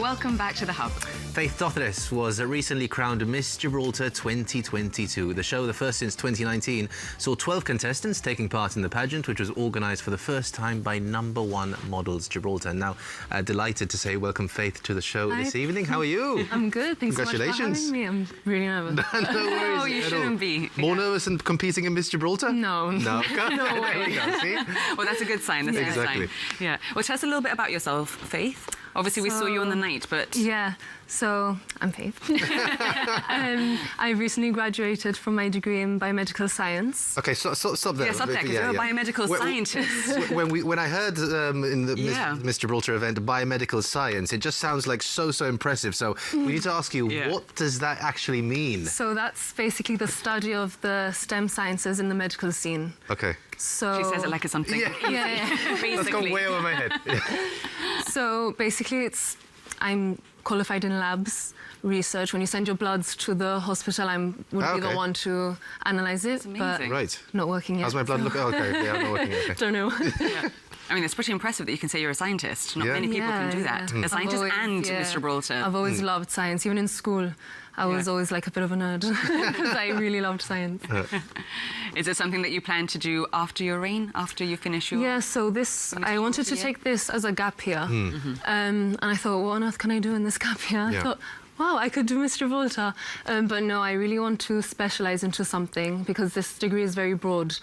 welcome back to The Hub. Faith Torres was recently crowned Miss Gibraltar 2022. The show, the first since 2019, saw 12 contestants taking part in the pageant, which was organised for the first time by #1 Models Gibraltar. Now, delighted to say welcome, Faith, to the show this evening. How are you? I'm good. Thanks Congratulations. so much for having me. I'm really nervous. No worries. Oh, you shouldn't be. More nervous than competing in Miss Gibraltar? No. No? No way. There we go, see? Well, that's a good sign. That's a good Exactly. sign. Yeah. Well, tell us a little bit about yourself, Faith. Obviously, we saw you on the night, but... Yeah, so I'm Faith. I recently graduated from my degree in biomedical science. Okay, stop there. Yeah, stop there, because you're a biomedical scientist. When I heard in the Yeah. Miss Gibraltar event, biomedical science, it just sounds like so impressive. So we need to ask you, what does that actually mean? So that's basically the study of the STEM sciences in the medical scene. Okay. So She says it like it's something. Yeah. Basically. That's gone way over my head. So basically, I'm qualified in labs research. When you send your bloods to the hospital, I would be the one to analyse it. But amazing. not working yet. How's my blood look? Oh, okay, yeah, I'm not working yet. Okay. Don't know. Yeah. I mean, it's pretty impressive that you can say you're a scientist. Not many people can do that. A scientist and Miss Gibraltar. I've always loved science. Even in school, I was always like a bit of a nerd because I really loved science. Is it something that you plan to do after your reign, after you finish your... Yeah, so I wanted to take this as a gap year. And I thought, what on earth can I do in this gap year? I thought, wow, I could do Miss Gibraltar. But no, I really want to specialise into something because this degree is very broad.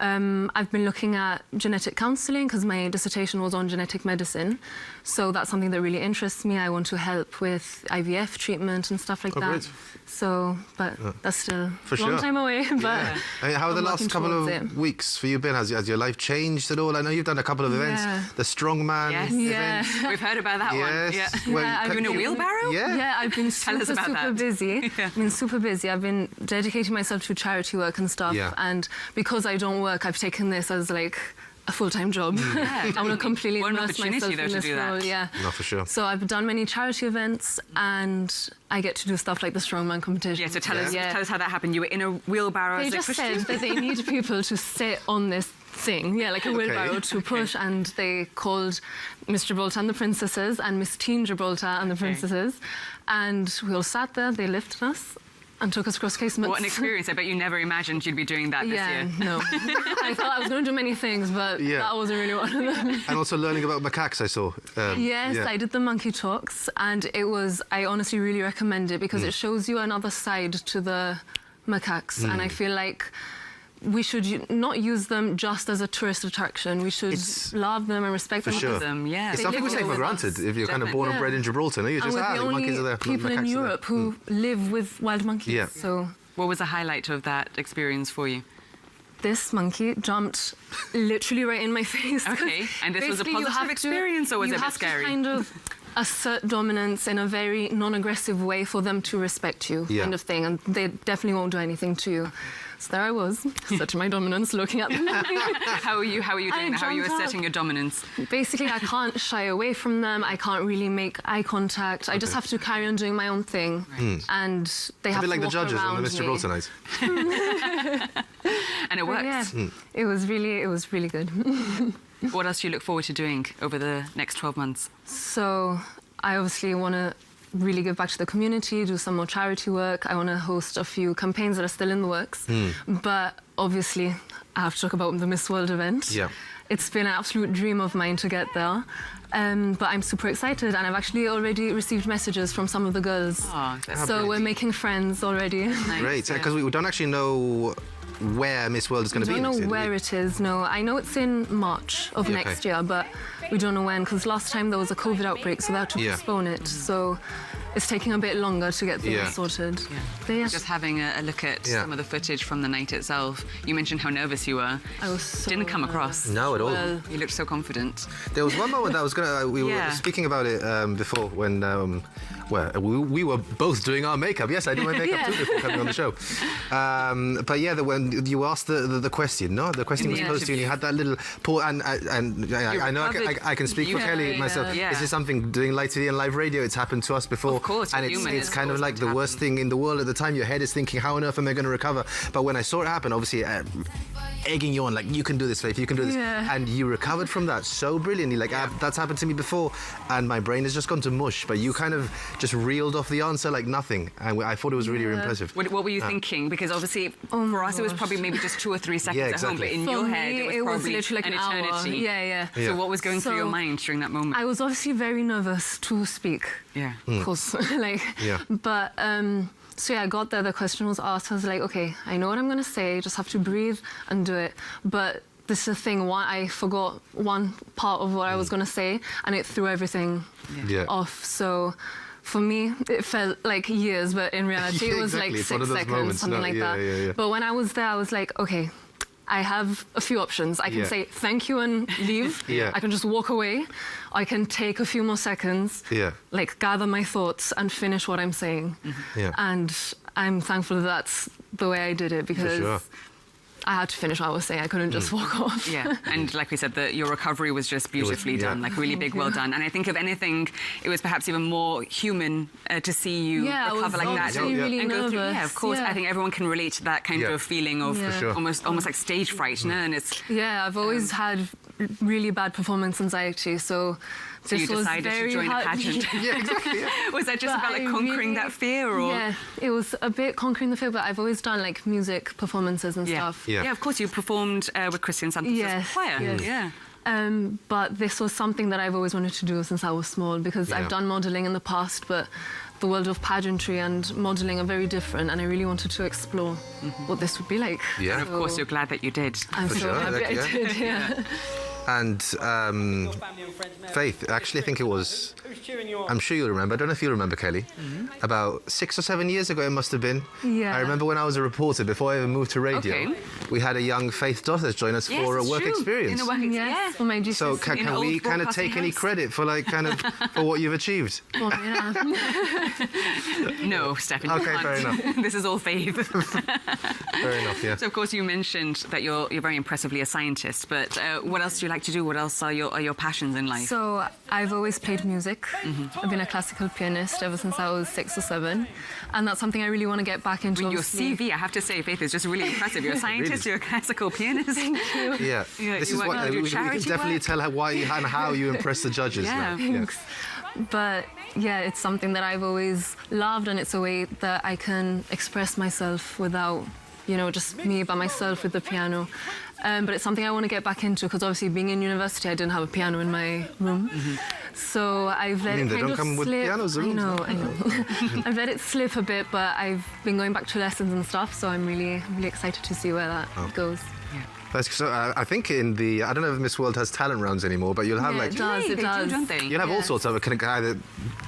I've been looking at genetic counselling because my dissertation was on genetic medicine. So that's something that really interests me. I want to help with IVF treatment and stuff like that. Great. So, but that's still a long time away. But I mean, how have the last couple of weeks for you been? Has your life changed at all? I know you've done a couple of events. The strongman event. We've heard about that one. Yeah. Well, are you in a wheelbarrow? Yeah, I've been super busy. I've been super busy. I've been dedicating myself to charity work and stuff. And because I don't work, I've taken this as like a full-time job. I want to completely immerse myself in this role. Yeah. No, for sure. So I've done many charity events and I get to do stuff like the strongman competition. Yeah, so tell us how that happened. You were in a wheelbarrow. They just said that they need people to sit on this thing, like a wheelbarrow to push, and they called Miss Gibraltar and the Princesses and Miss Teen Gibraltar and the Princesses, and we all sat there, they lifted us and took us across casements. What an experience. I bet you never imagined you'd be doing that this year. No. I thought I was going to do many things, but that wasn't really one of them. And also learning about macaques, I saw. Yes, I did the monkey talks, and I honestly really recommend it because it shows you another side to the macaques, and I feel like we should not use them just as a tourist attraction. We should love them and respect them. Yeah. It's something we take for granted if you're kind of born and bred in Gibraltar. No? You just, the monkeys are there. People in Europe who live with wild monkeys. Yeah. So, what was the highlight of that experience for you? This monkey jumped literally right in my face. Okay, and this was a positive experience or was it a bit scary? You have to kind of assert dominance in a very non-aggressive way for them to respect you, kind of thing, and they definitely won't do anything to you. So there I was, asserting my dominance, looking at them. How are you doing that? How are you asserting your dominance? Basically, I can't shy away from them. I can't really make eye contact. I just have to carry on doing my own thing. And they have to walk around me. A bit like the judges on the Miss Gibraltar night. And it worked. Yeah, it was really good. What else do you look forward to doing over the next 12 months? So I obviously want to really give back to the community, do some more charity work. I want to host a few campaigns that are still in the works. But obviously, I have to talk about the Miss World event. Yeah. It's been an absolute dream of mine to get there. But I'm super excited, and I've actually already received messages from some of the girls. Oh, so we're making friends already. Nice. Great, because we don't actually know where Miss World is going to be. I don't know where it is, no. I know it's in March of next year, but we don't know when, because last time there was a COVID outbreak, so they had to postpone it. So it's taking a bit longer to get things sorted. But just having a look at some of the footage from the night itself, you mentioned how nervous you were. I was so Didn't come across. No, at all. Well, you looked so confident. There was one moment that I was going to... we were speaking about it before when... we were both doing our makeup. Yes, I did my makeup too before coming on the show. But yeah, when you asked the question, no? The question was posed to you and you had that little... and I know I can speak for Kelly myself. This is something doing live TV and live radio. It's happened to us before. Of course, and it's kind of like the worst thing in the world at the time. Your head is thinking, how on earth am I going to recover? But when I saw it happen, obviously... egging you on, like, you can do this, Faith, you can do this. Yeah. And you recovered from that so brilliantly. Like, that's happened to me before, and my brain has just gone to mush, but you kind of just reeled off the answer like nothing. And I thought it was really impressive. What were you thinking? Because obviously, for us, it was probably maybe just 2 or 3 seconds at home, but in your head, it was probably literally like an eternity. Hour. Yeah. So what was going through your mind during that moment? I was obviously very nervous to speak. Yeah. Of course. But so I got there, the question was asked, I was like, okay, I know what I'm going to say, just have to breathe and do it. But this is the thing, I forgot one part of what I was going to say, and it threw everything off. So for me, it felt like years, but in reality, it was like 6 seconds, something like that. But when I was there, I was like, okay, I have a few options. I can say thank you and leave. I can just walk away. I can take a few more seconds, like gather my thoughts and finish what I'm saying. And I'm thankful that that's the way I did it, because I had to finish what I was saying. I couldn't just walk off. And like we said, your recovery was just beautifully done, like really big, well done. And I think if anything, it was perhaps even more human to see you recover like that really and go through. nervous. Yeah, of course. I think everyone can relate to that kind of feeling of almost like stage fright. And it's I've always had really bad performance anxiety, so this you decided was very to join hard. a pageant. Exactly. Was that just about like conquering that fear, or? Yeah, it was a bit conquering the fear, but I've always done like music performances and stuff. Yeah, of course. You performed with Christian Santos' choir. But this was something that I've always wanted to do since I was small, because I've done modelling in the past, but the world of pageantry and modelling are very different, and I really wanted to explore what this would be like. And of course, you're glad that you did. I'm so happy I did, And Faith, actually, I think it was, I'm sure you'll remember, I don't know if you remember, Kelly, about 6 or 7 years ago it must have been. I remember when I was a reporter, before I even moved to radio, we had a young Faith Torres join us for a work experience. For my GBC. So can we kind of take any credit for like kind of for what you've achieved? Well, No, Stefan. Okay, fair enough. This is all Faith. Fair enough, yeah. So of course you mentioned that you're very impressively a scientist, but what else do you like to do? What else are your passions in life? So I've always played music. I've been a classical pianist ever since I was 6 or 7, and that's something I really want to get back into. Your CV, I have to say, Faith, is just really impressive. You're a scientist, you're a classical pianist. Thank you. Yeah, this is what we can definitely tell why and how you impress the judges now. Thanks. But yeah, it's something that I've always loved, and it's a way that I can express myself without, just me by myself with the piano. But it's something I want to get back into, because obviously being in university, I didn't have a piano in my room. So I've let it kind of slip. With pianos, I know. I've let it slip a bit, but I've been going back to lessons and stuff, so I'm really excited to see where that goes. So I think in the, I don't know if Miss World has talent rounds anymore, but you'll have like... it does. Don't they? You'll have all sorts of it. Can either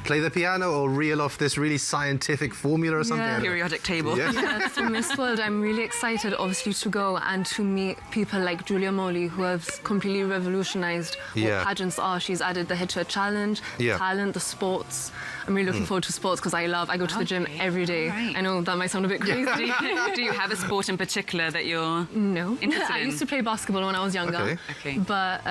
play the piano or reel off this really scientific formula or something. Periodic table. So Miss World, I'm really excited, obviously, to go and to meet people like Julia Morley, who have completely revolutionised what pageants are. She's added the head-to-head challenge, talent, the sports. I'm really looking forward to sports, because I go to the gym every day. Right. I know that might sound a bit crazy. Do you have a sport in particular that you're interested in? I used to play basketball when I was younger. But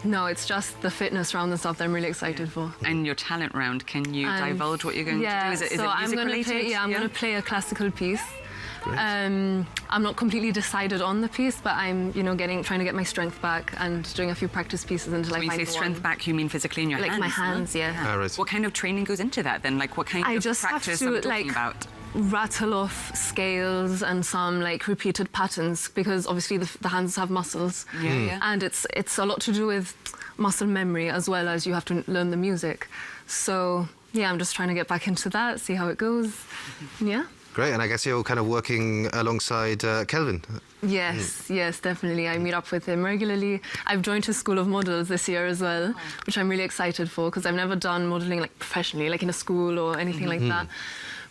no, it's just the fitness round and stuff that I'm really excited for. And your talent round, can you divulge what you're going to do? Is it music related? I'm going to play a classical piece. I'm not completely decided on the piece, but I'm, trying to get my strength back and doing a few practice pieces until I find when you say strength back, you mean physically in your hands? Like my hands, Right. What kind of training goes into that then? Like what kind of practice are we talking about? Rattle off scales and some repeated patterns, because obviously the hands have muscles, and it's a lot to do with muscle memory as well as you have to learn the music. So I'm just trying to get back into that, see how it goes. Great, and I guess you're kind of working alongside Kelvin. Yes, definitely. I meet up with him regularly. I've joined his School of Models this year as well, which I'm really excited for, because I've never done modelling professionally, in a school or anything like that.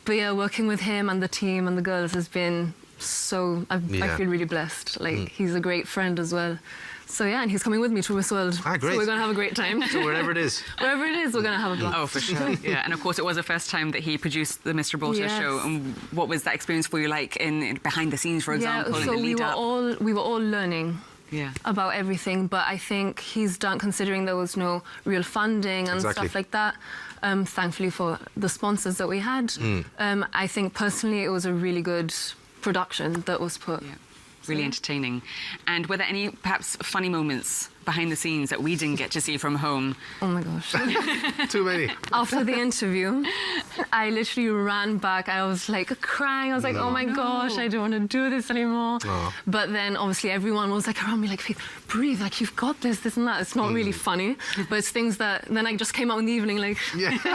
But working with him and the team and the girls has been so... I feel really blessed. He's a great friend as well. So and he's coming with me to Miss World. Great. So we're going to have a great time. So wherever it is. Wherever it is, we're going to have a blast. Oh, for sure. And of course, it was the first time that he produced the Miss Gibraltar show. And what was that experience for you like in behind the scenes, for example? So we were all learning yeah. about everything, but I think he's done, considering there was no real funding and stuff like that, thankfully for the sponsors that we had. I think personally it was a really good production that was put really entertaining. And were there any perhaps funny moments behind the scenes that we didn't get to see from home? Oh my gosh. Too many. After the interview, I literally ran back. I was like crying. I was like, oh my gosh, I don't want to do this anymore. But then obviously everyone was like around me like, Faith, breathe, like you've got this and that. It's not really funny, but it's things that then I just came out in the evening like, makeup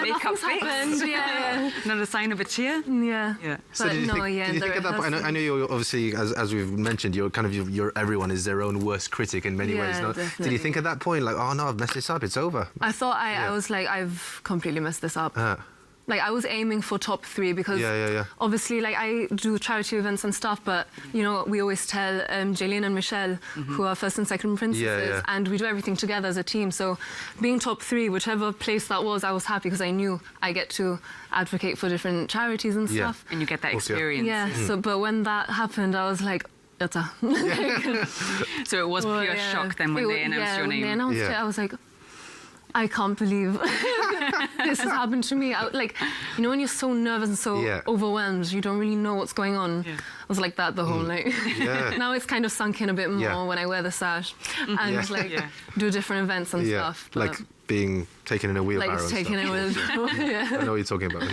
nothing's happened. Yeah. Not a sign of a tear? Yeah. So did you think at that point, I know you're obviously, as we've mentioned, you're kind of, everyone is their own worst critic in many ways. No? Did you think at that point, like, oh no, I've messed this up, it's over? I thought I was like, I've completely messed this up. Like, I was aiming for top 3 because obviously, like, I do charity events and stuff, but, you know, we always tell Jaylene and Michelle, who are first and second princesses, and we do everything together as a team. So being top 3, whichever place that was, I was happy because I knew I get to advocate for different charities and stuff. And you get that experience. So, but when that happened, I was like, so it was pure shock then when they announced your name. When they announced it, I was like, I can't believe this has happened to me. Like, you know, when you're so nervous and so overwhelmed, you don't really know what's going on. I was like that the whole night. Now it's kind of sunk in a bit more when I wear the sash and like do different events and stuff. But like being taken in a wheelbarrow. Like taken in a wheelbarrow. I know what you're talking about.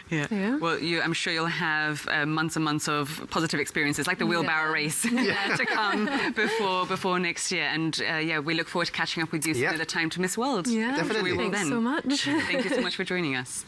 Well, we will have months and months of positive experiences, like the wheelbarrow race, to come before next year. And we look forward to catching up with you some other time to Miss World. Definitely. We will Thanks so much. Thank you so much for joining us.